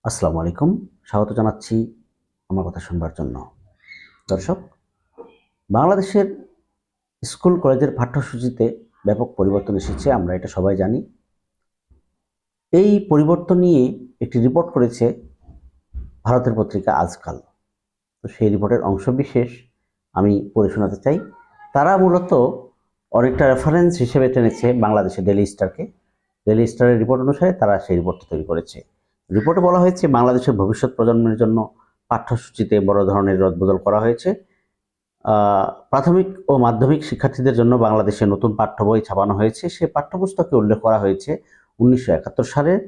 আসসালামু আলাইকুম। স্বাগত জানাচ্ছি আমার কথা শুনবার জন্য। দর্শক, বাংলাদেশের স্কুল কলেজের পাঠ্যসূচিতে ব্যাপক পরিবর্তন এসেছে, আমরা এটা সবাই জানি। এই পরিবর্তন নিয়ে একটি রিপোর্ট করেছে ভারতের পত্রিকা আজকাল। তো সেই রিপোর্টের অংশবিশেষ আমি পড়ে শোনাতে চাই। তারা মূলত অনেকটা রেফারেন্স হিসেবে টেনেছে বাংলাদেশের ডেইলি স্টারকে। ডেইলি স্টারের রিপোর্ট অনুসারে তারা সেই রিপোর্টটি তৈরি করেছে। রিপোর্টে বলা হয়েছে বাংলাদেশের ভবিষ্যৎ প্রজন্মের জন্য পাঠ্যসূচিতে বড় ধরনের রদবদল করা হয়েছে। প্রাথমিক ও মাধ্যমিক শিক্ষার্থীদের জন্য বাংলাদেশে নতুন পাঠ্য বই ছাপানো হয়েছে। সে পাঠ্যপুস্তকে উল্লেখ করা হয়েছে 1971 সালের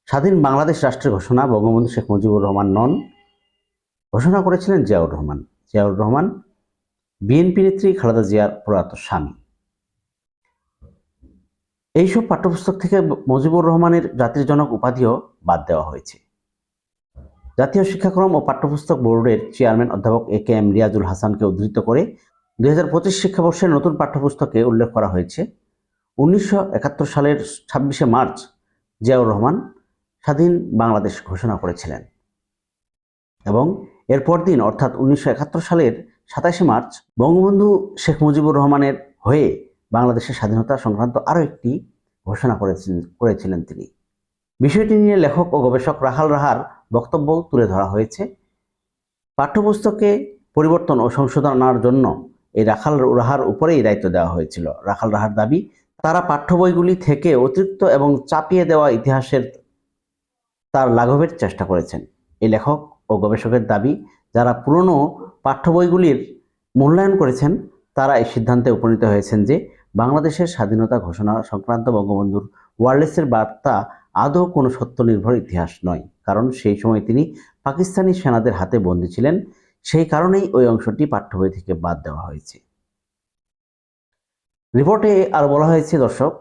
স্বাধীন বাংলাদেশ রাষ্ট্রের ঘোষণা বঙ্গবন্ধু শেখ মুজিবুর রহমান নন, ঘোষণা করেছিলেন জিয়াউর রহমান। জিয়াউর রহমান বিএনপি নেত্রী খালেদা জিয়ার প্রয়াত স্বামী। এইসব পাঠ্যপুস্তক থেকে মুজিবুর রহমানের জাতির জনক উপাধিও বাদ দেওয়া হয়েছে। জাতীয় শিক্ষাক্রম ও পাঠ্যপুস্তক বোর্ডের চেয়ারম্যান অধ্যাপক এ.কে.এম. রিয়াজুল হাসানকে উদ্ধৃত করে 2025 শিক্ষাবর্ষের নতুন পাঠ্যপুস্তকে উল্লেখ করা হয়েছে 1971 সালের 26শে মার্চ জিয়াউর রহমান স্বাধীন বাংলাদেশ ঘোষণা করেছিলেন এবং এরপর দিন অর্থাৎ 1971 সালের 27শে মার্চ বঙ্গবন্ধু শেখ মুজিবুর রহমানের হয়ে বাংলাদেশের স্বাধীনতা সংক্রান্ত আরও একটি ঘোষণা করেছিলেন তিনি। বিষয়টি নিয়ে লেখক ও গবেষক রাখাল রাহার বক্তব্য তুলে ধরা হয়েছে। পাঠ্যপুস্তকে পরিবর্তন ও সংশোধন আনার জন্য এই রাখাল রাহার উপরেই দায়িত্ব দেওয়া হয়েছিল। রাখাল রাহার দাবি, তারা পাঠ্য বইগুলি থেকে অতিরিক্ত এবং চাপিয়ে দেওয়া ইতিহাসের তার লাঘবের চেষ্টা করেছেন। এই লেখক ও গবেষকের দাবি, যারা পুরনো পাঠ্য বইগুলির মূল্যায়ন করেছেন তারা এই সিদ্ধান্তে উপনীত হয়েছেন যে বাংলাদেশের স্বাধীনতা ঘোষণা সংক্রান্ত বঙ্গবন্ধুর ওয়ারলেসের বার্তা আদৌ কোনো সত্য নির্ভর ইতিহাস নয়, কারণ সেই সময় তিনি পাকিস্তানি সেনাদের হাতে বন্দী ছিলেন। সেই কারণেই ওই অংশটি পাঠ্য বই থেকে বাদ দেওয়া হয়েছে। রিপোর্টে আরো বলা হয়েছে, দর্শক,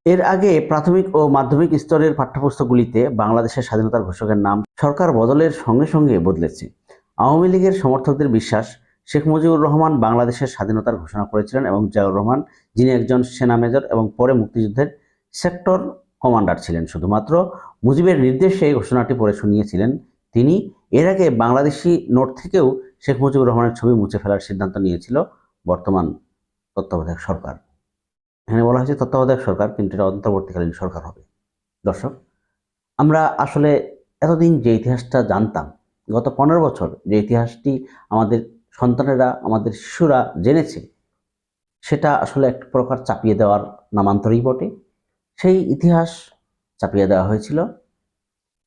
এর আগে প্রাথমিক ও মাধ্যমিক স্তরের পাঠ্যপুস্তকগুলিতে বাংলাদেশের স্বাধীনতার ঘোষকের নাম সরকার বদলের সঙ্গে সঙ্গে বদলেছে। আওয়ামী লীগের সমর্থকদের বিশ্বাস, শেখ মুজিবুর রহমান বাংলাদেশের স্বাধীনতার ঘোষণা করেছিলেন এবং জিয়াউর রহমান, যিনি একজন সেনা মেজর এবং পরে মুক্তিযুদ্ধের সেক্টর কমান্ডার ছিলেন, শুধুমাত্র মুজিবের নির্দেশে ঘোষণাটি পড়ে শুনিয়েছিলেন তিনি। এর আগে বাংলাদেশি নোট থেকেও শেখ মুজিবুর রহমানের ছবি মুছে ফেলার সিদ্ধান্ত নিয়েছিল বর্তমান তত্ত্বাবধায়ক সরকার। এখানে বলা হয়েছে তত্ত্বাবধায়ক সরকার, কিন্তু এটা অন্তর্বর্তীকালীন সরকার হবে। দর্শক, আমরা আসলে এতদিন যে ইতিহাসটা জানতাম, গত 15 বছর যে ইতিহাসটি আমাদের সন্তানেরা, আমাদের শিশুরা জেনেছে, সেটা আসলে এক প্রকার চাপিয়ে দেওয়ার নামান্তরই বটে। সেই ইতিহাস চাপিয়ে দেওয়া হয়েছিল।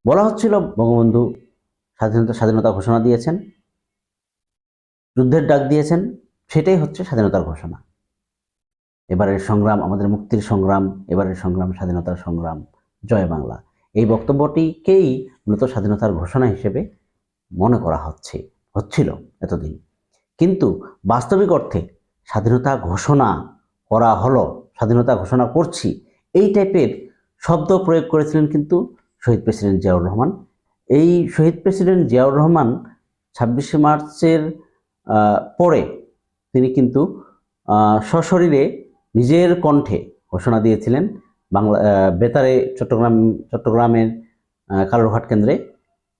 বলা হচ্ছিল বঙ্গবন্ধু স্বাধীনতা ঘোষণা দিয়েছেন, যুদ্ধের ডাক দিয়েছেন, সেটাই হচ্ছে স্বাধীনতার ঘোষণা। এবারের সংগ্রাম আমাদের মুক্তির সংগ্রাম, এবারের সংগ্রাম স্বাধীনতার সংগ্রাম, জয় বাংলা। এই বক্তব্যটিকেই মূলত স্বাধীনতার ঘোষণা হিসেবে মনে করা হচ্ছিল এতদিন। কিন্তু বাস্তবিক অর্থে স্বাধীনতা ঘোষণা করা হলো, স্বাধীনতা ঘোষণা করছি, এই টাইপের শব্দ প্রয়োগ করেছিলেন কিন্তু শহীদ প্রেসিডেন্ট জিয়াউর রহমান। এই শহীদ প্রেসিডেন্ট জিয়াউর রহমান 26শে মার্চের পরে তিনি কিন্তু সশরীরে নিজের কণ্ঠে ঘোষণা দিয়েছিলেন বেতারে চট্টগ্রামের কালুরঘাট কেন্দ্রে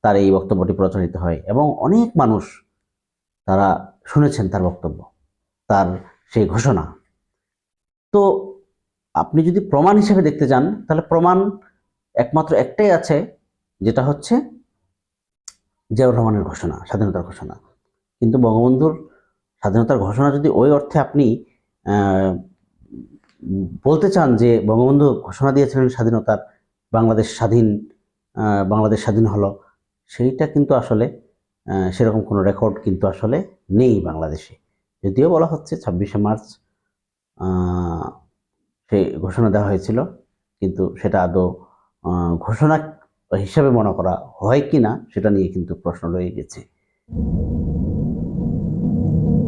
তার এই বক্তব্যটি প্রচারিত হয় এবং অনেক মানুষ তারা শুনেছেন তার বক্তব্য, তার সেই ঘোষণা। তো আপনি যদি প্রমাণ হিসেবে দেখতে যান, তাহলে প্রমাণ একমাত্র একটাই আছে, যেটা হচ্ছে জিয়াউর রহমানের ঘোষণা, স্বাধীনতার ঘোষণা। কিন্তু বঙ্গবন্ধুর স্বাধীনতার ঘোষণা যদি ওই অর্থে আপনি বলতে চান যে বঙ্গবন্ধু ঘোষণা দিয়েছিলেন স্বাধীনতার, বাংলাদেশ স্বাধীন হলো, সেইটা কিন্তু আসলে সেরকম কোনো রেকর্ড কিন্তু আসলে নেই বাংলাদেশে। যদিও বলা হচ্ছে 26শে মার্চ সেই ঘোষণা দেওয়া হয়েছিল, কিন্তু সেটা আদৌ ঘোষণা হিসাবে মনে করা হয় কি না সেটা নিয়ে কিন্তু প্রশ্ন রয়ে গেছে।